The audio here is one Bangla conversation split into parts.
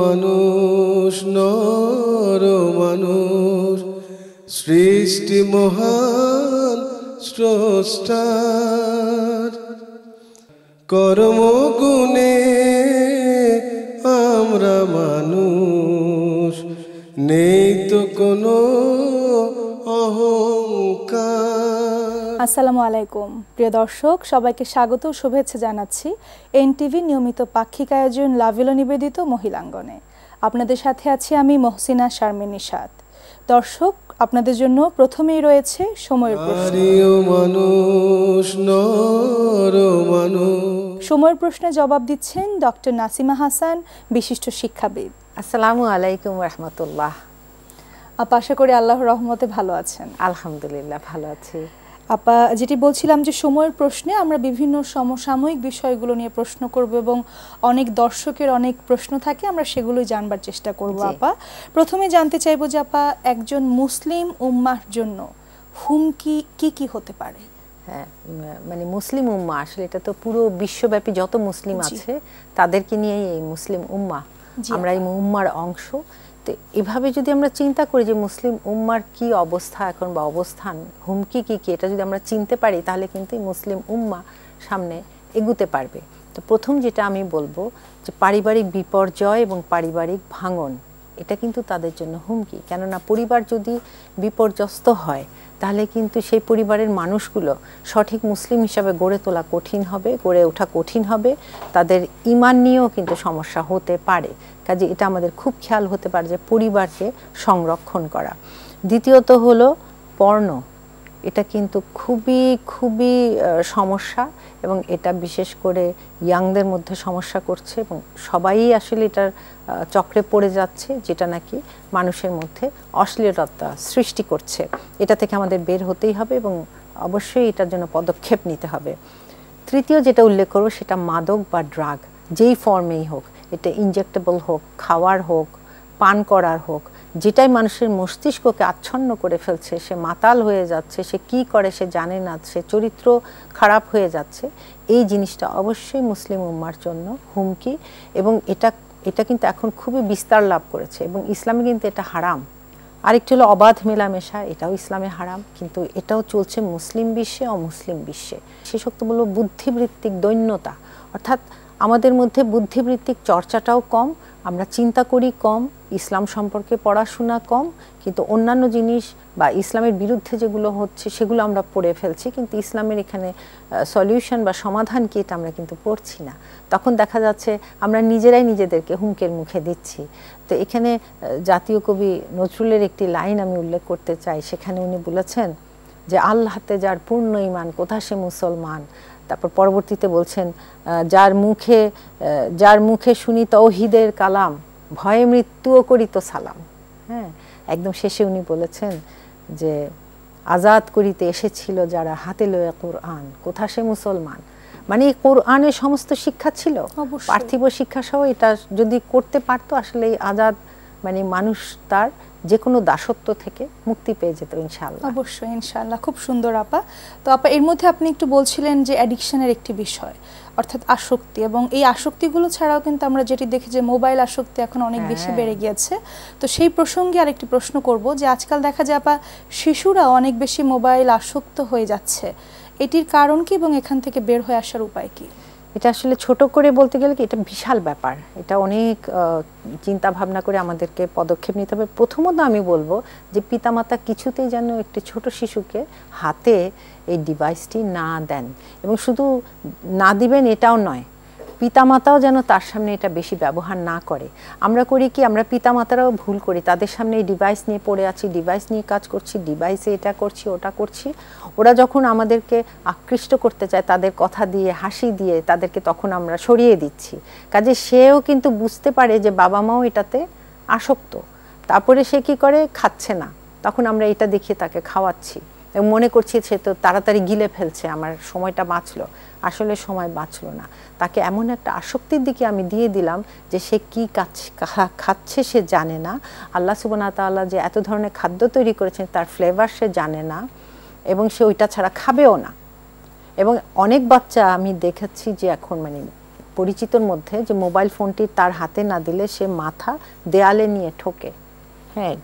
মানুষ নর মানুষ সৃষ্টি মহান স্রষ্টার কর্মগুণে আমরা মানুষ নেই তো কোনো অহংকার। আসসালামু আলাইকুম প্রিয় দর্শক, সবাইকে স্বাগত ও শুভেচ্ছা জানাচ্ছি এনটিভি নিয়মিত পাক্ষিক আয়োজন লাভিলো নিবেদিত মহিলাঙ্গনে। আপনাদের সাথে আছি আমি মহসিনা শারমিন নিশাত। দর্শক, আপনাদের জন্য প্রথমেই রয়েছে সময়ের প্রশ্ন। সময়ের প্রশ্নে জবাব দিচ্ছেন ডক্টর নাসিমা হাসান, বিশিষ্ট শিক্ষাবিদ। আসসালামু আলাইকুম রাহমাতুল্লাহ। আপা, আশা করি আল্লাহর রহমতে ভালো আছেন। আলহামদুলিল্লাহ ভালো আছি। আপা, যেটি বলছিলাম যে সময়ের প্রশ্নে আমরা বিভিন্ন সমসাময়িক বিষয়গুলো নিয়ে প্রশ্ন করব এবং অনেক দর্শকের অনেক প্রশ্ন থাকে, আমরা সেগুলোই জানবার চেষ্টা করব। আপা, প্রথমে জানতে চাইবো যে আপা, একজন মুসলিম উম্মাহর জন্য হুমকি কি কি হতে পারে? হ্যাঁ, মানে মুসলিম উম্মাহ আসলে এটা তো পুরো বিশ্বব্যাপী যত মুসলিম আছে তাদেরকে নিয়েই এই মুসলিম উম্মাহ, আমরা এই উম্মার অংশ। তো এভাবে যদি আমরা চিন্তা করি যে মুসলিম উম্মার কি অবস্থা এখন বা অবস্থান, হুমকি কি কি, এটা যদি আমরা চিনতে পারি তাহলে কিন্তু মুসলিম উম্মাহ সামনে এগুতে পারবে। তো প্রথম যেটা আমি বলবো যে পারিবারিক বিপর্যয় এবং পারিবারিক ভাঙন, এটা কিন্তু তাদের জন্য হুমকি। কেননা পরিবার যদি বিপর্যস্ত হয় তাহলে কিন্তু সেই পরিবারের মানুষগুলো সঠিক মুসলিম হিসাবে গড়ে তোলা কঠিন হবে, গড়ে ওঠা কঠিন হবে, তাদের ঈমান নিয়েও কিন্তু সমস্যা হতে পারে। কাজে এটা আমাদের খুব খেয়াল হতে পারে যে পরিবারকে সংরক্ষণ করা। দ্বিতীয়ত হলো পর্ন, এটা কিন্তু খুবই খুবই সমস্যা এবং এটা বিশেষ করে ইয়াংদের মধ্যে সমস্যা করছে এবং সবাই আসলে এটার চক্রে পড়ে যাচ্ছে, যেটা নাকি মানুষের মধ্যে অশ্লীলতা সৃষ্টি করছে। এটা থেকে আমাদের বের হতেই হবে এবং অবশ্যই এটার জন্য পদক্ষেপ নিতে হবে। তৃতীয় যেটা উল্লেখ করব সেটা মাদক বা ড্রাগ, যেই ফর্মেই হোক, এটা ইনজেক্টেবল হোক, খাওয়ার হোক, পান করার হোক, যেটাই মানুষের মস্তিষ্ককে আচ্ছন্ন করে ফেলছে, সে মাতাল হয়ে যাচ্ছে, সে কি করে সে জানে না, সে চরিত্র খারাপ হয়ে যাচ্ছে, এই জিনিসটা অবশ্যই মুসলিম উম্মার জন্য হুমকি। এবং এটা কিন্তু এখন খুবই বিস্তার লাভ করেছে এবং ইসলামে কিন্তু এটা হারাম। আরেকটি হলো অবাধ মেলামেশা, এটাও ইসলামে হারাম, কিন্তু এটাও চলছে মুসলিম বিশ্বে, অমুসলিম বিশ্বে। শেষোক্ত বলবো বুদ্ধিবৃত্তিক দৈন্যতা, অর্থাৎ আমাদের মধ্যে বুদ্ধিবৃত্তিক চর্চাটাও কম, আমরা চিন্তা করি কম, ইসলাম সম্পর্কে পড়াশোনা কম, কিন্তু অন্যান্য জিনিস বা ইসলামের বিরুদ্ধে যেগুলো হচ্ছে সেগুলো আমরা পড়ে ফেলছি, কিন্তু ইসলামের এখানে সলিউশন বা সমাধান কি এটা আমরা কিন্তু পড়ছি না। তখন দেখা যাচ্ছে আমরা নিজেরাই নিজেদেরকে হুমকের মুখে দিচ্ছি। তো এখানে জাতীয় কবি নজরুলের একটি লাইন আমি উল্লেখ করতে চাই। সেখানে উনি বলেছেন যে আল্লাহতে যার পূর্ণ ঈমান কোথা সে মুসলমান। তারপর পরবর্তীতে বলছেন যার মুখে শুনি তৌহিদের কালাম, ভয়ে মৃত্যুও করিত সালাম। হ্যাঁ, একদম শেষে উনি বলেছেন যে আজাদ করিতে এসেছিল যারা হাতে লয়ে কোরআন, কোথা সে মুসলমান। মানে কোরআনের সমস্ত শিক্ষা ছিল, পার্থিব শিক্ষা সহ, এটা যদি করতে পারতো আসলে এই আজাদ মানে মানুষ তার যে কোনো দাসত্ব থেকে মুক্তি পেয়ে যেত ইনশাআল্লাহ। অবশ্যই ইনশাআল্লাহ। খুব সুন্দর আপা। তো আপা, এর মধ্যে আপনি একটু বলছিলেন যে অ্যাডিকশনের একটি বিষয়, অর্থাৎ আসক্তি, এবং এই আসক্তিগুলো ছাড়াও কিন্তু আমরা যেটি দেখি যে মোবাইল আসক্তি এখন অনেক বেশি বেড়ে গিয়েছে। তো সেই প্রসঙ্গে আরেকটি প্রশ্ন করব যে আজকাল দেখা যায় আপা শিশুরা অনেক বেশি মোবাইল আসক্ত হয়ে যাচ্ছে, এটির কারণ কি এবং এখান থেকে বের হয়ে আসার উপায় কি? এটা আসলে ছোট করে বলতে গেলে কি এটা বিশাল ব্যাপার, এটা অনেক চিন্তা ভাবনা করে আমাদেরকে পদক্ষেপ নিতে হবে। প্রথমত আমি বলবো যে পিতামাতা কিছুতেই যেন একটি ছোট শিশুকে হাতে এই ডিভাইসটি না দেন, এবং শুধু না দিবেন এটাও নয়, পিতামাতাও যেন তার সামনে এটা বেশি ব্যবহার না করে। আমরা করি কি, আমরা পিতামাতারাও ভুল করি, তাদের সামনে এই ডিভাইস নিয়ে পড়ে আছি, ডিভাইস নিয়ে কাজ করছি, ডিভাইসে এটা করছি ওটা করছি। ওরা যখন আমাদেরকে আকৃষ্ট করতে চায় তাদের কথা দিয়ে, হাসি দিয়ে, তাদেরকে তখন আমরা সরিয়ে দিচ্ছি। কাজে সেও কিন্তু বুঝতে পারে যে বাবা মাও এটাতে আসক্ত, তারপরে সে কি করে, খাচ্ছে না, তখন আমরা এটা দেখিয়ে তাকে খাওয়াচ্ছি এবং মনে করছি সে তো তাড়াতাড়ি গিলে ফেলছে, আমার সময়টা বাঁচলো। আসলে সময় বাঁচলো না, তাকে এমন একটা আসক্তির দিকে আমি দিয়ে দিলাম যে সে কি খাচ্ছে সে জানে না। আল্লাহ সুবহানাহু ওয়া তাআলা যে এত ধরনের খাদ্য তৈরি করেছেন তার ফ্লেভার সে জানে না এবং সে ওইটা ছাড়া খাবেও না। এবং অনেক বাচ্চা আমি দেখেছি যে এখন মানে পরিচিতর মধ্যে যে মোবাইল ফোনটি তার হাতে না দিলে সে মাথা দেয়ালে নিয়ে ঠোকে, হ্যাঁ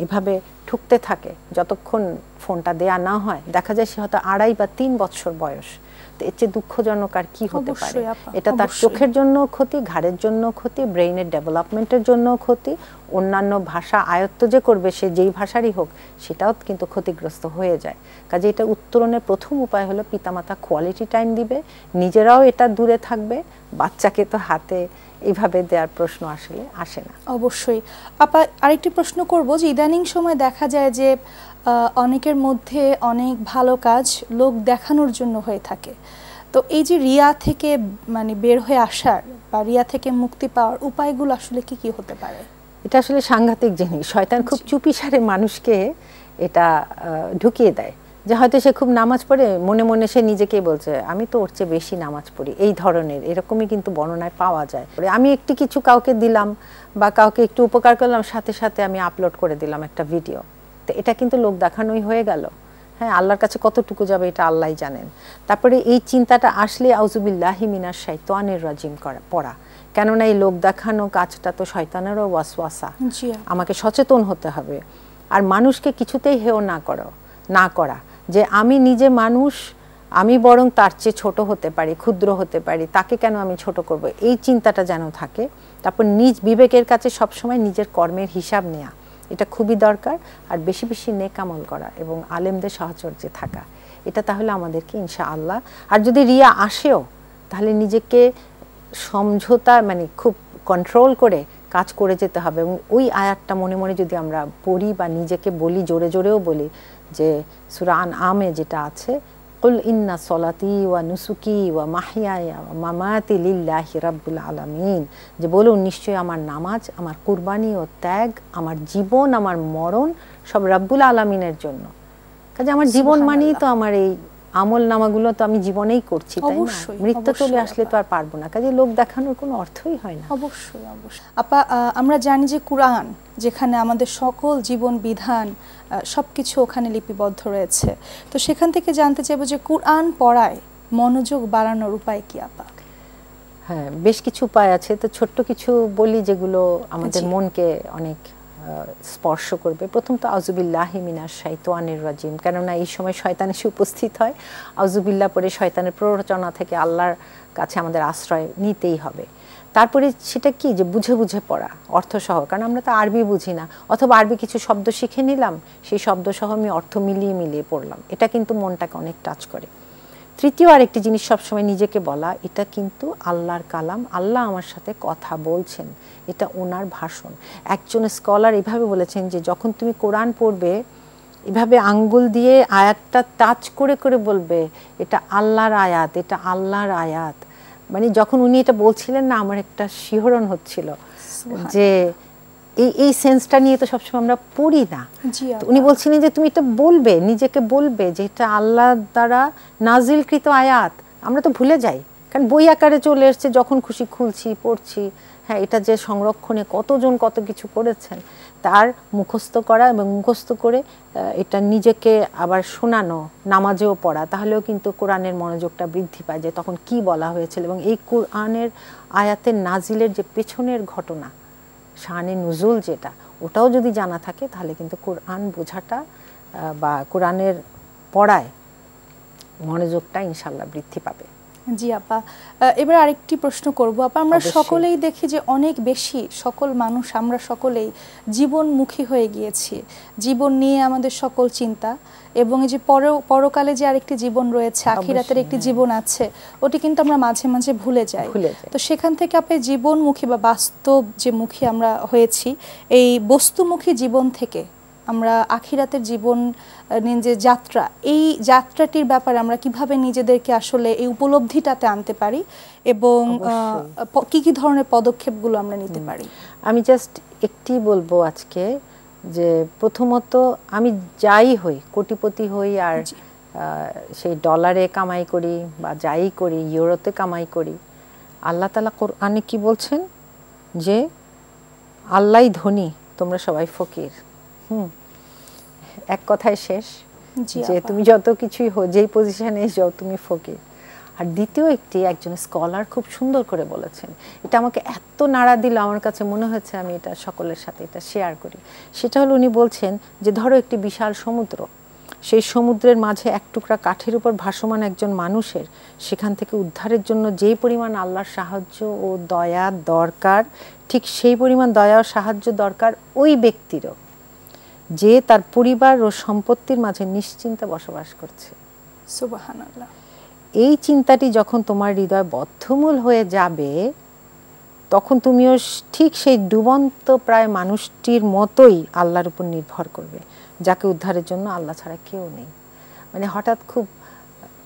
এভাবে ঠুকতে থাকে যতক্ষণ ফোনটা দেয়া না হয়। দেখা যায় সে হয়তো 2.5 বা 3 বছর বয়স। তো এর চেয়ে দুঃখজনক আর কি হতে পারে? এটা তার চোখের জন্য ক্ষতি, ঘাড়ের জন্য ক্ষতি, ব্রেইনের ডেভেলপমেন্টের জন্য ক্ষতি, অন্যান্য ভাষা আয়ত্ত যে করবে সে যেই ভাষারই হোক সেটাও কিন্তু ক্ষতিগ্রস্ত হয়ে যায়। কাজে এটা উত্তরণের প্রথম উপায় হলো পিতামাতা কোয়ালিটি টাইম দিবে, নিজেরাও এটা দূরে থাকবে, বাচ্চাকে তো হাতে এইভাবে দেওয়ার প্রশ্ন আসলে আসে না। অবশ্যই আপা, আরেকটি প্রশ্ন করব যে ইদানিং সময় দেখা যায় যে অনেকের মধ্যে অনেক ভালো কাজ লোক দেখানোর জন্য হয়ে থাকে। তো এই যে রিয়া থেকে মানে বের হয়ে আসার বা রিয়া থেকে মুক্তি পাওয়ার উপায়গুলো আসলে কি কি হতে পারে? এটা আসলে সাংঘাতিক জিনিস। শয়তান খুব চুপিসারে মানুষকে এটা ঢুকিয়ে দেয় যে হয়তো সে খুব নামাজ পড়ে, মনে মনে সে নিজেকেই বলছে আমি তো ওর চেয়ে বেশি নামাজ পড়ি, এই ধরনের এরকমই কিন্তু বর্ণনায় পাওয়া যায়। আমি একটু কিছু কাউকে দিলাম বা কাউকে একটু উপকার করলাম, সাথে সাথে আমি আপলোড করে দিলাম একটা ভিডিও, তো এটা কিন্তু লোক দেখানোই হয়ে গেল। হ্যাঁ, আল্লাহর কাছে কতটুকু যাবে এটা আল্লাহই জানেন। তারপরে এই চিন্তাটা আসলে আউযুবিল্লাহি মিনাশ শাইতানির রাজিম পড়া, কেননা এই লোক দেখানো কাজটা তো শয়তানেরও ওয়াসওয়াসা। আমাকে সচেতন হতে হবে। আর মানুষকে কিছুতেই হেয় না করা যে আমি নিজে মানুষ, আমি বরং তার চেয়ে ছোট হতে পারি, ক্ষুদ্র হতে পারি, তাকে কেন আমি ছোট করব, এই চিন্তাটা যেন থাকে। তারপর নিজ বিবেকের কাছে সবসময় নিজের কর্মের হিসাব নেওয়া, এটা খুবই দরকার। আর বেশি বেশি নেক আমল করা এবং আলেমদের সাহচর্যে থাকা, এটা তাহলে আমাদেরকে ইনশাআল্লাহ। আর যদি রিয়া আসেও তাহলে নিজেকে সমঝোতা মানে খুব কন্ট্রোল করে কাজ করে যেতে হবে। এবং ওই আয়াতটা মনে মনে যদি আমরা পড়ি বা নিজেকে বলি, জোরে জোরেও বলি, যে সূরা আনআমে যেটা আছে, কুল ইন্না সলাতি ওয়া নুসুকি ওয়া মাহইয়ায়া ওয়া মামাতি লিল্লাহি রাব্বিল আলামিন, যে বলুন নিশ্চয়ই আমার নামাজ, আমার কুরবানি ও ত্যাগ, আমার জীবন, আমার মরণ সব রাব্বুল আলামিনের জন্য। কাজে আমার জীবন মানেই তো আমার এই আমল নামাগুলো তো আমি জীবনেই করছি, তাই না? মৃত্যু চলে আসলে তো আর পারবো না। কাজে লোক দেখানোর কোনো অর্থই হয় না। অবশ্যই অবশ্যই আপা, আমরা জানি যে কুরআন যেখানে আমাদের সকল জীবন বিধান সবকিছু ওখানে লিপিবদ্ধ রয়েছে, তো সেখান থেকে জানতে চাইবো যে কুরআন পড়ায় মনোযোগ বাড়ানোর উপায় কি আপা? হ্যাঁ, বেশ কিছু উপায় আছে। তো ছোট্ট কিছু বলি যেগুলো আমাদের মনকে অনেক স্পর্শ করবে। প্রথম তো আউযুবিল্লাহি মিনাশ শাইতানির রাজিম, কেননা এই সময় শয়তান এসে উপস্থিত হয়। আউযুবিল্লাহ পরে শয়তানের প্ররোচনা থেকে আল্লাহর কাছে আমাদের আশ্রয় নিতেই হবে। তারপরে সেটা কি, যে বুঝে বুঝে পড়া অর্থ সহ, কারণ আমরা তো আরবি বুঝি না, অথবা আরবি কিছু শব্দ শিখে নিলাম, সেই শব্দ সহ আমি অর্থ মিলিয়ে মিলিয়ে পড়লাম, এটা কিন্তু মনটাকে অনেক টাচ করে। তৃতীয় আরেকটি জিনিস সবসময় নিজেকে বলা, এটা কিন্তু আল্লাহর কালাম, আল্লাহ আমার সাথে কথা বলছেন, এটা ওনার ভাষণ। একজন স্কলার এভাবে বলেছেন যে যখন তুমি কোরআন পড়বে এভাবে আঙ্গুল দিয়ে আয়াতটা টাচ করে করে বলবে এটা আল্লাহর আয়াত, এটা আল্লাহর আয়াত। মানে যখন উনি এটা বলছিলেন না, আমার একটা শিহরণ হচ্ছিল যে এই সেন্সটা নিয়ে তো সবসময় আমরা পড়ি না। উনি বলছিলেন যে তুমি এটা বলবে, নিজেকে বলবে যে এটা আল্লাহ দ্বারা নাজিলকৃত আয়াত। আমরা তো ভুলে যাই, কারণ বই আকারে চলে এসছে, যখন খুশি খুলছি পড়ছি। হ্যাঁ, এটা যে সংরক্ষণে কতজন কত কিছু করেছেন, তার মুখস্থ করা এবং মুখস্থ করে এটা নিজেকে আবার শোনানো, নামাজেও পড়া, তাহলেও কিন্তু কোরআনের মনোযোগটা বৃদ্ধি পায় যে তখন কি বলা হয়েছিল। এবং এই কোরআনের আয়াতের নাজিলের যে পেছনের ঘটনা, শানে নুজুল যেটা, ওটাও যদি জানা থাকে তাহলে কিন্তু কোরআন বোঝাটা বা কোরআনের পড়ায় মনোযোগটা ইনশাআল্লাহ বৃদ্ধি পাবে। জি আপা, এবার আরেকটি প্রশ্ন করব আপা। আমরা সকলেই দেখি যে অনেক বেশি সকল মানুষ আমরা সকলেই জীবনমুখী হয়ে গিয়েছি, জীবন নিয়ে আমাদের সকল চিন্তা, এবং এই যে পরকালে যে আরেকটি জীবন রয়েছে, আখিরাতের একটি জীবন আছে, ওটি কিন্তু আমরা মাঝে মাঝে ভুলে যাই। তো সেখান থেকে আপনি জীবনমুখী বা বাস্তব যে মুখী আমরা হয়েছি, এই বস্তুমুখী জীবন থেকে আমরা আখিরাতের জীবন যে যাত্রা, এই যাত্রাটির ব্যাপারে আমরা কিভাবে নিজেদেরকে আসলে এই উপলব্ধিটাতে আনতে পারি এবং কি কি ধরনের পদক্ষেপগুলো আমরা নিতে পারি? আমি জাস্ট একটি বলবো আজকে, যে প্রথমত আমি যাই হই, কোটিপতি হই আর সেই ডলারে কামাই করি বা যাই করি, ইউরোতে কামাই করি, আল্লাহ তাআলা কোরআনে কি বলছেন, যে আল্লাহই ধনী, তোমরা সবাই ফকির। এক কথায় শেষ, যে তুমি যত কিছুই হো, যেই পজিশনে যাও তুমি ফকির। আর দ্বিতীয় একটি একজন স্কলার খুব সুন্দর করে বলেছেন, এটা আমাকে এত নাড়া দিল, আমার কাছে মনে হয়েছে আমি এটা সকলের সাথে এটা শেয়ার করি। সেটা হলো, উনি বলছেন যে ধরো একটি বিশাল সমুদ্র, সেই সমুদ্রের মাঝে এক টুকরা কাঠের উপর ভাসমান একজন মানুষের সেখান থেকে উদ্ধারের জন্য যেই পরিমাণ আল্লাহর সাহায্য ও দয়া দরকার, ঠিক সেই পরিমাণ দয়া ও সাহায্য দরকার ওই ব্যক্তিরও, যে তার পরিবার ও সম্পত্তির মাঝে নিশ্চিন্তে বসবাস করছে। সুবহানাল্লাহ। এই চিন্তাটি যখন তোমার হৃদয় বদ্ধমূল হয়ে যাবে, তখন তুমিও ঠিক সেই ডুবন্ত প্রায় মানুষটির মতোই আল্লাহর উপর নির্ভর করবে, যাকে উদ্ধারের জন্য আল্লাহ ছাড়া কেউ নেই। মানে হঠাৎ খুব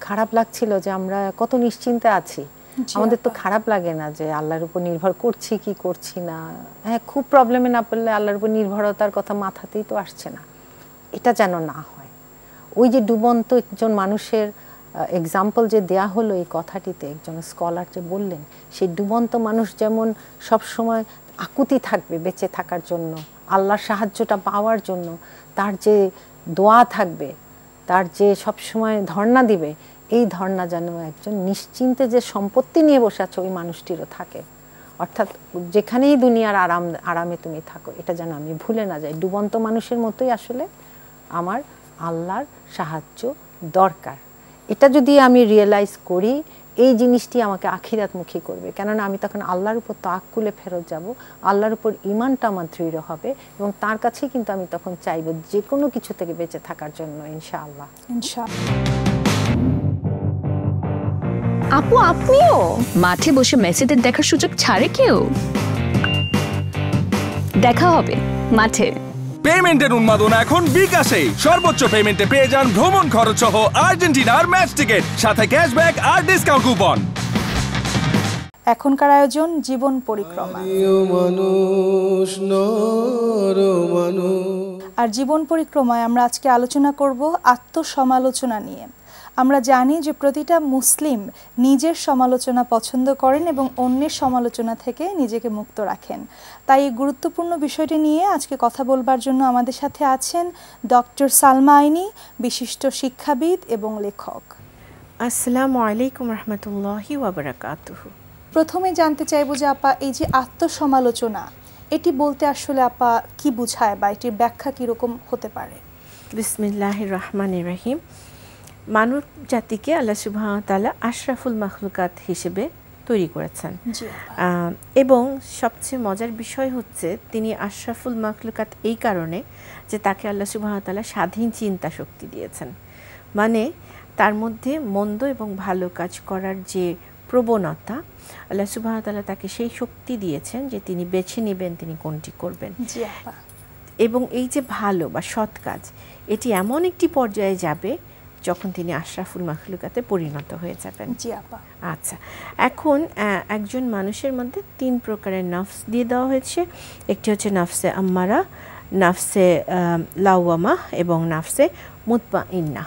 খারাপ লাগছিল যে আমরা কত নিশ্চিন্তে আছি। আমাদের তো খারাপ লাগে না যে আল্লাহর উপর নির্ভর করছি কি করছি না। হ্যাঁ, খুব প্রবলেমে না পড়লে আল্লাহর উপর নির্ভরতার কথা মাথাতেই তো আসছে না। এটা যেন না হয়। ওই যে ডুবন্ত একজন মানুষের এক্সাম্পল যে দেয়া হলো এই কথাটিতে, একজন স্কলার যে বললেন, সেই ডুবন্ত মানুষ যেমন সব সময় আকুতি থাকবে বেঁচে থাকার জন্য, আল্লাহর সাহায্যটা পাওয়ার জন্য, তার যে দোয়া থাকবে, তার যে সব সময় ধর্ণা দিবে, এই ধর্ণা যেন একজন নিশ্চিন্তে যে সম্পত্তি নিয়ে বসে আছে ওই মানুষটিরও থাকে। অর্থাৎ যেখানেই দুনিয়ার আরামে তুমি থাকো, এটা যেন আমি ভুলে না যাই। ডুবন্ত মানুষের মতোই আসলে আমার আল্লাহর সাহায্য দরকার। এটা যদি আমি রিয়েলাইজ করি, এই জিনিসটি আমাকে আখিরাতমুখী করবে। কেননা আমি তখন আল্লাহর উপর তাওয়াক্কুলে ফেরত যাব, আল্লাহর উপর ঈমানটা আমার দৃঢ় হবে, এবং তার কাছেই কিন্তু আমি তখন চাইবো যে কোনো কিছু থেকে বেঁচে থাকার জন্য, ইনশাআল্লাহ। আপু, আপনিও মাঠে বসে মেসিদের দেখার সুযোগ ছাড়ে কেউ? দেখা হবে মাঠে। পেমেন্টের উন্মাদনা এখন বিকাশে। সর্বোচ্চ পেমেন্টে পেয়ে যান ভ্রমণ খরচ সহ আর্জেন্টিনার ম্যাচ টিকিট, সাথে ক্যাশব্যাক আর ডিসকাউন্ট কুপন। এখনকার আয়োজন জীবন পরিক্রমা। আর জীবন পরিক্রমায় আমরা আজকে আলোচনা করব আত্মসমালোচনা নিয়ে। আমরা জানি যে প্রতিটা মুসলিম নিজের সমালোচনা পছন্দ করেন এবং অন্যের সমালোচনা থেকে নিজেকে মুক্ত রাখেন। তাই এই গুরুত্বপূর্ণ বিষয়টি নিয়ে আজকে কথা বলবার জন্য আমাদের সাথে আছেন ডক্টর সালমা আইনি, বিশিষ্ট শিক্ষাবিদ এবং লেখক। আসসালামু আলাইকুম রহমতুল্লাহি ওয়া বারাকাতুহু। প্রথমে জানতে চাইবো যে আপা, এই যে আত্মসমালোচনা, এটি বলতে আসলে আপা কি বোঝায় বা এটির ব্যাখ্যা কীরকম হতে পারে? বিসমিল্লাহির রহমানির রহিম। মানব জাতিকে আল্লাহ সুবহানাহু ওয়া তাআলা আশরাফুল মাখলুকাত হিসেবে তৈরি করেছেন, এবং সবচেয়ে মজার বিষয় হচ্ছে তিনি আশরাফুল মাখলুকাত এই কারণে যে তাকে আল্লাহ সুবহানাহু ওয়া তাআলা স্বাধীন চিন্তা শক্তি দিয়েছেন। মানে তার মধ্যে মন্দ এবং ভালো কাজ করার যে প্রবণতা, আল্লাহ সুবহানাহু ওয়া তাআলা তাকে সেই শক্তি দিয়েছেন যে তিনি বেছে নেবেন তিনি কোনটি করবেন। এবং এই যে ভালো বা সৎ কাজ, এটি এমন একটি পর্যায়ে যাবে যখন তিনি আশরাফুল মাখলুকাতে পরিণত হয়ে যাবেন। আচ্ছা, এখন একজন মানুষের মধ্যে 3 প্রকারের নফস দিয়ে দেওয়া হয়েছে। একটি হচ্ছে নফসে আম্মারা, নফসে লাওয়ামা এবং নফসে মুতমাইন্না।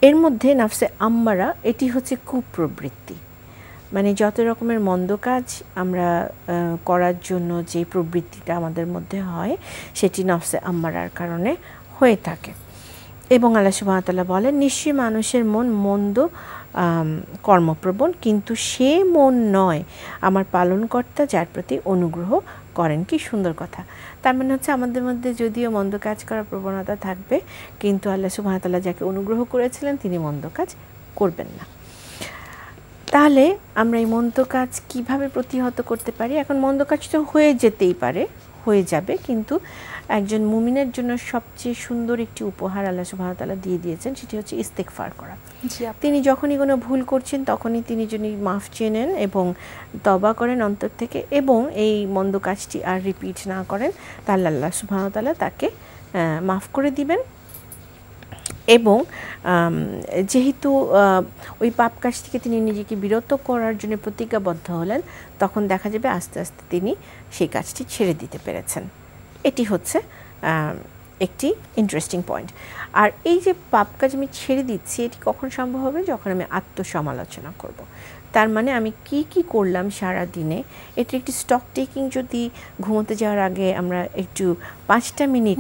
এর মধ্যে নফসে আম্মারা, এটি হচ্ছে কুপ্রবৃত্তি, মানে যত রকমের মন্দ কাজ আমরা করার জন্য যে প্রবৃত্তিটা আমাদের মধ্যে হয়, সেটি নফসে আম্মারার কারণে হয়ে থাকে। এবং আল্লাহ সুবহানাহু ওয়া তাআলা বলেন, নিশ্চয়ই মানুষের মন মন্দ কর্মপ্রবণ, কিন্তু সে মন নয় আমার পালনকর্তা যার প্রতি অনুগ্রহ করেন। কি সুন্দর কথা! তার মানে হচ্ছে আমাদের মধ্যে যদিও মন্দ কাজ করার প্রবণতা থাকবে, কিন্তু আল্লাহ সুবহানাহু ওয়া তাআলা যাকে অনুগ্রহ করেছিলেন তিনি মন্দ কাজ করবেন না। তাহলে আমরা এই মন্দ কাজ কিভাবে প্রতিহত করতে পারি? এখন মন্দ কাজ তো হয়ে যেতেই পারে, হয়ে যাবে, কিন্তু একজন মুমিনের জন্য সবচেয়ে সুন্দর একটি উপহার আল্লাহ সুবহানাহু ওয়া তাআলা দিয়ে দিয়েছেন, সেটি হচ্ছে ইস্তেগফার করা। তিনি যখনই কোনো ভুল করছেন তখনই তিনি যদি মাফ চেয়ে নেন এবং তওবা করেন অন্তর থেকে, এবং এই মন্দ কাজটি আর রিপিট না করেন, তাহলে আল্লাহ সুবহানাহু ওয়া তাআলা তাকে মাফ করে দিবেন। এবং যেহেতু ওই পাপ কাজ থেকে তিনি নিজেকে বিরত করার জন্য প্রতিজ্ঞাবদ্ধ হলেন, তখন দেখা যাবে আস্তে আস্তে তিনি সেই কাজটি ছেড়ে দিতে পেরেছেন। এটি হচ্ছে একটি ইন্টারেস্টিং পয়েন্ট। আর এই যে পাপ কাজ আমি ছেড়ে দিচ্ছি, এটি কখন সম্ভব হবে? যখন আমি আত্মসমালোচনা করব। তার মানে আমি কি করলাম সারা দিনে, এটি একটি স্টক টেকিং। যদি ঘুমোতে যাওয়ার আগে আমরা একটু 5টা মিনিট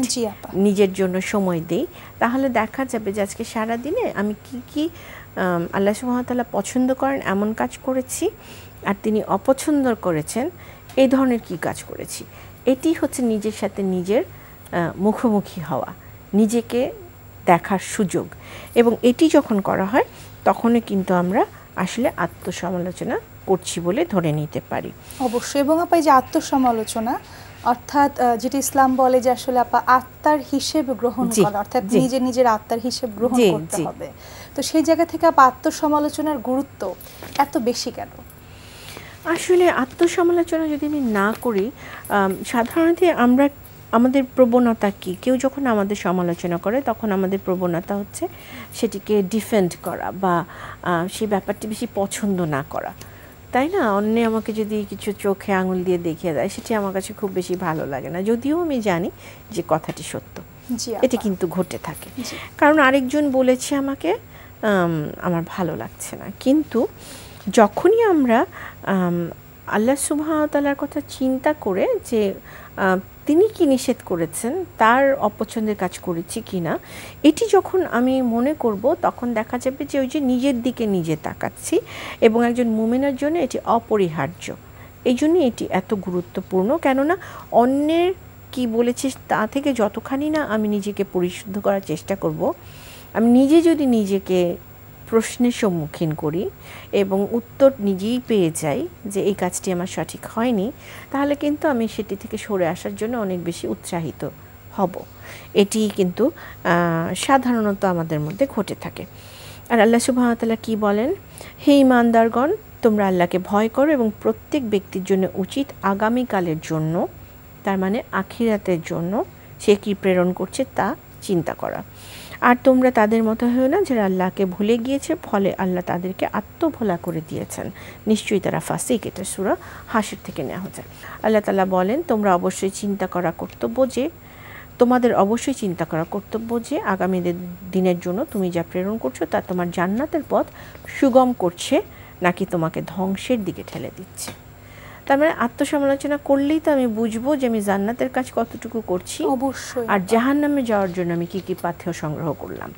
নিজের জন্য সময় দেই, তাহলে দেখা যাবে যে আজকে সারা দিনে আমি কি আল্লাহ সুবহানাহু ওয়া তাআলা পছন্দ করেন এমন কাজ করেছি, আর তিনি অপছন্দ করেছেন এই ধরনের কি কাজ করেছি। এটি হচ্ছে নিজের সাথে নিজের মুখোমুখি হওয়া, নিজেকে দেখার সুযোগ, এবং এটি যখন করা হয় তখনই কিন্তু আমরা আসলে আত্মসমালোচনা করছি বলে ধরে নিতে পারি। অবশ্যই। এবং আপা এই যে আত্মসমালোচনা, অর্থাৎ যেটা ইসলাম বলে যে আসলে আপা আত্মার হিসেব গ্রহণ করা, অর্থাৎ নিজের আত্মার হিসেব গ্রহণ করতে হবে। তো সেই জায়গা থেকে আপা আত্মসমালোচনার গুরুত্ব এত বেশি কেন? আসলে আত্মসমালোচনা যদি আমি না করি, সাধারণত আমাদের প্রবণতা কি, কেউ যখন আমাদের সমালোচনা করে তখন আমাদের প্রবণতা হচ্ছে সেটিকে ডিফেন্ড করা বা সেই ব্যাপারটি বেশি পছন্দ না করা, তাই না? অন্য আমাকে যদি কিছু চোখে আঙুল দিয়ে দেখিয়ে দেয় সেটি আমার কাছে খুব বেশি ভালো লাগে না, যদিও আমি জানি যে কথাটি সত্য। এটি কিন্তু ঘটে থাকে, কারণ আরেকজন বলেছে আমাকে, আমার ভালো লাগছে না। কিন্তু যখনই আমরা আল্লাহ সুবহানাহু ওয়া তাআলার কথা চিন্তা করে যে তিনি কি নিষেধ করেছেন, তার অপছন্দের কাজ করেছি কি না, এটি যখন আমি মনে করব তখন দেখা যাবে যে ওই যে নিজের দিকে নিজে তাকাচ্ছি, এবং একজন মুমিনের জন্য এটি অপরিহার্য। এই জন্য এটি এত গুরুত্বপূর্ণ, কেননা অন্যের কি বলেছে তা থেকে যতখানি না আমি নিজেকে পরিশুদ্ধ করার চেষ্টা করব, আমি নিজে যদি নিজেকে প্রশ্নের সম্মুখীন করি এবং উত্তর নিজেই পেয়ে যাই যে এই কাজটি আমার সঠিক হয়নি, তাহলে কিন্তু আমি সেটি থেকে সরে আসার জন্য অনেক বেশি উৎসাহিত হব। এটি কিন্তু সাধারণত আমাদের মধ্যে ঘটে থাকে। আর আল্লাহ সুবহানাহু ওয়া তাআলা কি বলেন, হে ঈমানদারগণ, তোমরা আল্লাহকে ভয় করো এবং প্রত্যেক ব্যক্তির জন্য উচিত আগামীকালের জন্য, তার মানে আখিরাতের জন্য সে কি প্রেরণ করছে তা চিন্তা করা। আর তোমরা তাদের মতো হও না যারা আল্লাহকে ভুলে গিয়েছে, ফলে আল্লাহ তাদেরকে আত্মভোলা করে দিয়েছেন, নিশ্চয়ই তারা ফাসিক। এটা সূরা হাশর থেকে নেওয়া হয়েছে। আল্লাহ তাআলা বলেন, তোমরা অবশ্যই চিন্তা করা কর্তব্য যে তোমাদের অবশ্যই চিন্তা করা কর্তব্য যে আগামী দিনের জন্য তুমি যা প্রেরণ করছো তা তোমার জান্নাতের পথ সুগম করছে নাকি তোমাকে ধ্বংসের দিকে ঠেলে দিচ্ছে। তার মানে আত্মসমালোচনা করলেই তো আমি বুঝবো যে আমি জান্নাতের কাজ কতটুকু করছি, অবশ্যই, আর জাহান্নামে যাওয়ার জন্য আমি কি কি পাথেয় সংগ্রহ করলাম।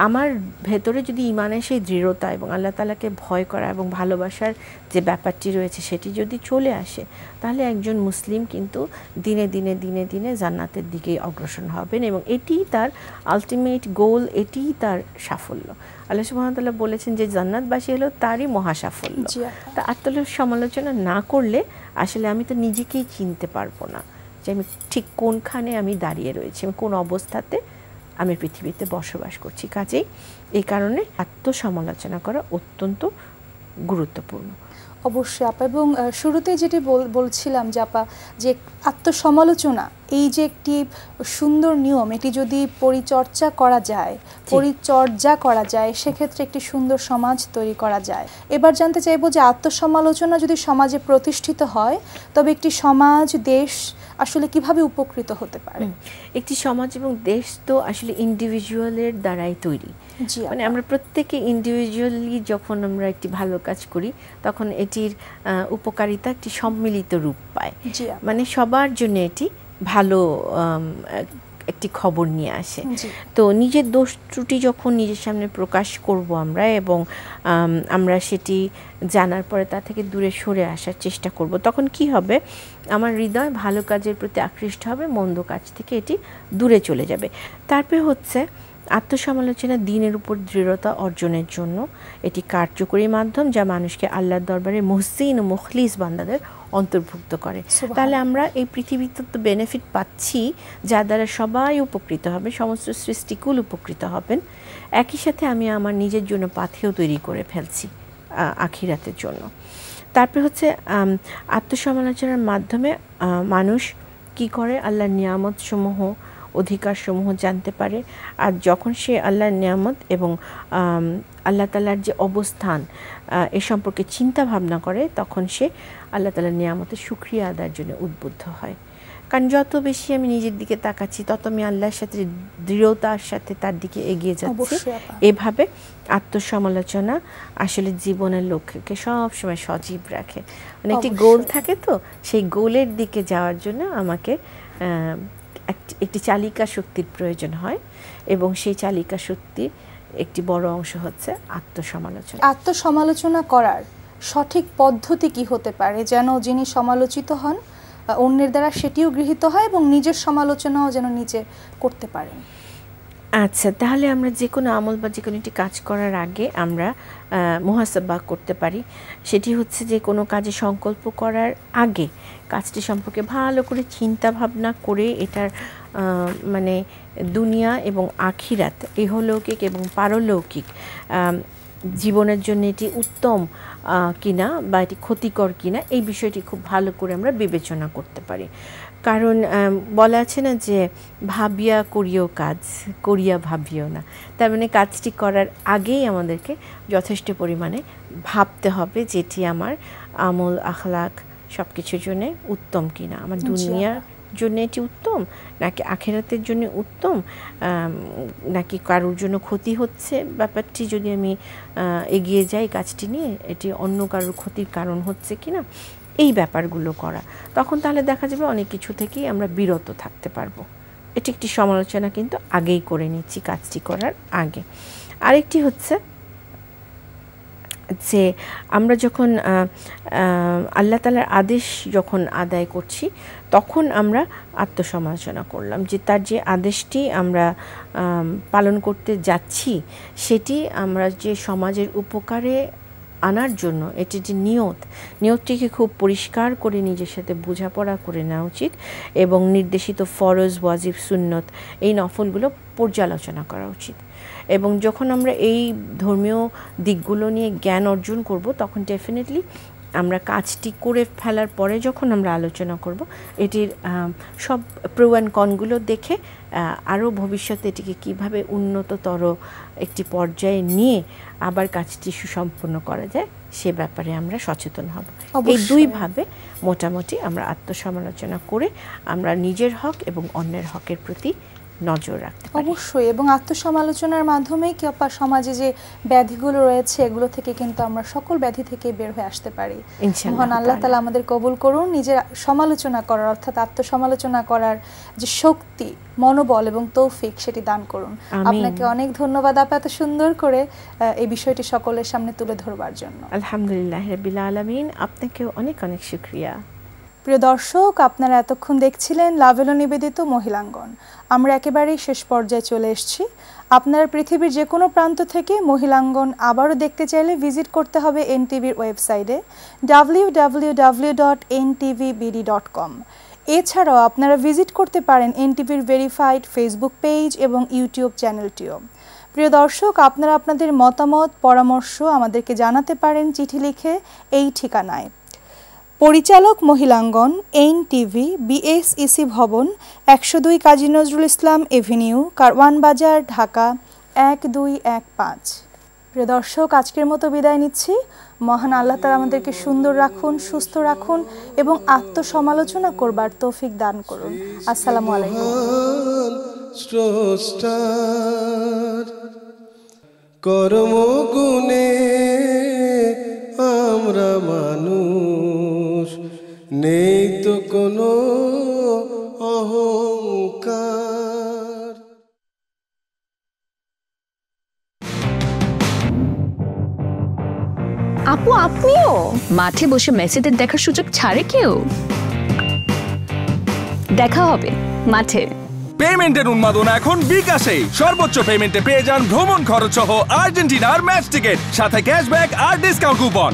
আমার ভেতরে যদি ইমানের সেই দৃঢ়তা এবং আল্লাহ তাআলাকে ভয় করা এবং ভালোবাসার যে ব্যাপারটি রয়েছে সেটি যদি চলে আসে, তাহলে একজন মুসলিম কিন্তু দিনে দিনে দিনে দিনে জান্নাতের দিকেই অগ্রসর হবেন, এবং এটিই তার আলটিমেট গোল, এটিই তার সাফল্য। আল্লাহ সুবহানাহু ওয়া তাআলা বলেছেন যে জান্নাতবাসী হলো তারই মহা সাফল্য। তা আত্মসমালোচনা না করলে আসলে আমি তো নিজেকেই চিনতে পারবো না যে আমি ঠিক কোনখানে আমি দাঁড়িয়ে রয়েছি, আমি কোন অবস্থাতে আমি পৃথিবীতে বসবাস করছি। কাজেই এই কারণে আত্মসমালোচনা করা অত্যন্ত গুরুত্বপূর্ণ। অবশ্যই আপা, এবং শুরুতেই যেটি বলছিলাম যে আপা, যে আত্মসমালোচনা এই যে একটি সুন্দর নিয়ম, এটি যদি পরিচর্যা করা যায় সেক্ষেত্রে একটি সুন্দর সমাজ তৈরি করা যায়। এবার জানতে চাইবো যে আত্মসমালোচনা যদি সমাজে প্রতিষ্ঠিত হয় তবে একটি সমাজ, দেশ আসলে কিভাবে উপকৃত হতে পারে? একটি সমাজ এবং দেশ তো আসলে ইন্ডিভিজুয়ালের দ্বারাই তৈরি। মানে আমরা প্রত্যেকে ইন্ডিভিজুয়ালি যখন আমরা একটি ভালো কাজ করি তখন এটির উপকারিতা একটি সম্মিলিত রূপ পায়, মানে সবার জন্য এটি ভালো একটি খবর নিয়ে আসে। তো নিজের দোষ ত্রুটি যখন নিজের সামনে প্রকাশ করব আমরা, এবং আমরা সেটি জানার পরে তা থেকে দূরে সরে আসার চেষ্টা করব, তখন কি হবে, আমার হৃদয় ভালো কাজের প্রতি আকৃষ্ট হবে, মন্দ কাজ থেকে এটি দূরে চলে যাবে। তারপরে হচ্ছে আত্মসমালোচনা দিনের উপর দৃঢ়তা অর্জনের জন্য এটি কার্যকরী মাধ্যম যা মানুষকে আল্লাহর দরবারে মুহসিন ও মুখলিস বান্দাদের অন্তর্ভুক্ত করে। তাহলে আমরা এই পৃথিবীতে তো বেনিফিট পাচ্ছি যার দ্বারা সবাই উপকৃত হবে, সমস্ত সৃষ্টিকুল উপকৃত হবেন, একই সাথে আমি আমার নিজের জন্য পাথেয় তৈরি করে ফেলছি আখিরাতের জন্য। তারপরে হচ্ছে আত্মসমালোচনার মাধ্যমে মানুষ কি করে, আল্লাহর নিয়ামত সমূহ, অধিকার সমূহ জানতে পারে। আর যখন সে আল্লাহর নিয়ামত এবং আল্লাহ তাআলার যে অবস্থান এ সম্পর্কে চিন্তা ভাবনা করে, তখন সে আল্লাহ তাআলার নিয়ামতের শুকরিয়া আদায়ের জন্য উদ্বুদ্ধ হয়। কারণ যত বেশি আমি নিজের দিকে তাকাচ্ছি তত আমি আল্লাহর সাথে দৃঢ়তার সাথে তার দিকে এগিয়ে যাচ্ছি। এভাবে আত্মসমালোচনা আসলে জীবনের লক্ষ্যকে সবসময় সজীব রাখে। মানে একটি গোল থাকে, তো সেই গোলের দিকে যাওয়ার জন্য আমাকে একটি চালিকা শক্তির প্রয়োজন হয়, এবং সেই চালিকা শক্তি একটি বড় অংশ হচ্ছে আত্মসমালোচনা। আত্মসমালোচনা করার সঠিক পদ্ধতি কি হতে পারে যেন যিনি সমালোচিত হন অন্যের দ্বারা সেটিও গৃহীত হয় এবং নিজের সমালোচনাও যেন নিজে করতে পারেন? আচ্ছা, তাহলে আমরা যে কোনো আমল বা যে কোনো একটি কাজ করার আগে আমরা মুহাসাবা করতে পারি। সেটি হচ্ছে যে কোনো কাজে সংকল্প করার আগে কাজটি সম্পর্কে ভালো করে চিন্তা ভাবনা করে এটার মানে দুনিয়া এবং আখিরাত, ইহলৌকিক এবং পারলৌকিক জীবনের জন্য এটি উত্তম কিনা বা এটি ক্ষতিকর কিনা এই বিষয়টি খুব ভালো করে আমরা বিবেচনা করতে পারি। কারণ বলা আছে না যে ভাবিয়া করিও কাজ, করিয়া ভাবিও না। তার মানে কাজটি করার আগেই আমাদেরকে যথেষ্ট পরিমাণে ভাবতে হবে যেটি আমার আমল আখলাক সব কিছুর জন্য উত্তম কিনা, আমার দুনিয়ার জন্য এটি উত্তম নাকি আখেরাতের জন্য উত্তম, নাকি কারোর জন্য ক্ষতি হচ্ছে ব্যাপারটি যদি আমি এগিয়ে যাই কাজটি নিয়ে এটি অন্য কারোর ক্ষতির কারণ হচ্ছে কিনা, এই ব্যাপারগুলো করা। তখন তাহলে দেখা যাবে অনেক কিছু থেকেই আমরা বিরত থাকতে পারবো। এটি একটি সমালোচনা কিন্তু আগেই করে নিচ্ছি কাজটি করার আগে। আরেকটি হচ্ছে যে আমরা যখন আল্লাহ তাআলার আদেশ যখন আদায় করছি তখন আমরা আত্মসমালোচনা করলাম যে তার যে আদেশটি আমরা পালন করতে যাচ্ছি সেটি আমরা যে সমাজের উপকারে আনার জন্য এটি যে নিয়তটিকে খুব পরিষ্কার করে নিজের সাথে বোঝাপড়া করে নেওয়া উচিত এবং নির্দেশিত ফরজ ওয়াজিব সুন্নত এই নফলগুলো পর্যালোচনা করা উচিত। এবং যখন আমরা এই ধর্মীয় দিকগুলো নিয়ে জ্ঞান অর্জন করব তখন ডেফিনেটলি আমরা কাজটি করে ফেলার পরে যখন আমরা আলোচনা করব এটির সব প্রো অ্যান্ড কনগুলো দেখে আরও ভবিষ্যতে এটিকে কীভাবে উন্নততর একটি পর্যায়ে নিয়ে আবার কাজটি সুসম্পন্ন করা যায় সে ব্যাপারে আমরা সচেতন হব। এই দুইভাবে মোটামুটি আমরা আত্মসমালোচনা করে আমরা নিজের হক এবং অন্যের হকের প্রতি নজর রাখতে পারি। অবশ্যই, এবং আত্মসমালোচনার মাধ্যমেই কি আপা সমাজে যে ব্যাধিগুলো রয়েছে এগুলো থেকে কিন্তু আমরা সকল ব্যাধি থেকে বের হয়ে আসতে পারি। মহান আল্লাহ তাআলা আমাদের কবুল করুন নিজের সমালোচনা করার অর্থাৎ আত্মসমালোচনা করার যে শক্তি, মনোবল এবং তৌফিক সেটি দান করুন। আপনাকে অনেক ধন্যবাদ আপা এত সুন্দর করে এই বিষয়টি সকলের সামনে তুলে ধরবার জন্য। আলহামদুলিল্লাহ রাব্বিল আলামিন, আপনাকেও অনেক অনেক শুকরিয়া। প্রিয় দর্শক, আপনারা এতক্ষণ দেখছিলেন লাভেলো নিবেদিত মহিলাঙ্গন। আমরা একেবারেই শেষ পর্যায়ে চলে এসেছি। আপনারা পৃথিবীর যে কোনো প্রান্ত থেকে মহিলাঙ্গন আবারও দেখতে চাইলে ভিজিট করতে হবে এনটিভির ওয়েবসাইটে www.ntvbd.com। এছাড়াও আপনারা ভিজিট করতে পারেন এনটিভির ভেরিফাইড ফেসবুক পেজ এবং ইউটিউব চ্যানেলটিও। প্রিয় দর্শক, আপনারা আপনাদের মতামত পরামর্শ আমাদেরকে জানাতে পারেন চিঠি লিখে এই ঠিকানায়। পরিচালক মহিলাঙ্গন, এনটিভি, বিএসইসি ভবন, 102 কাজী নজরুল ইসলাম এভিনিউ, কারওয়ান বাজার, ঢাকা 1215। প্রিয় দর্শক, আজকের মতো বিদায় নিচ্ছি। মহান আল্লাহ তাআলা আমাদেরকে সুন্দর রাখুন, সুস্থ রাখুন এবং আত্মসমালোচনা করবার তৌফিক দান করুন। আসসালামু আলাইকুম। স্রষ্টার কর্মগুণে আমরা মানুষ, নেই তো কোনো অহংকার। আপু আপনিও মাঠে বসে মেসিদের দেখার সুযোগ ছাড়ে কেউ? দেখা হবে মাঠে। পেমেন্টের উন্মাদনা এখন বিকাশে। সর্বোচ্চ পেমেন্টে পেয়ে যান ভ্রমণ খরচ সহ আর্জেন্টিনার ম্যাচ টিকিট, সাথে ক্যাশব্যাক আর ডিসকাউন্ট কুপন।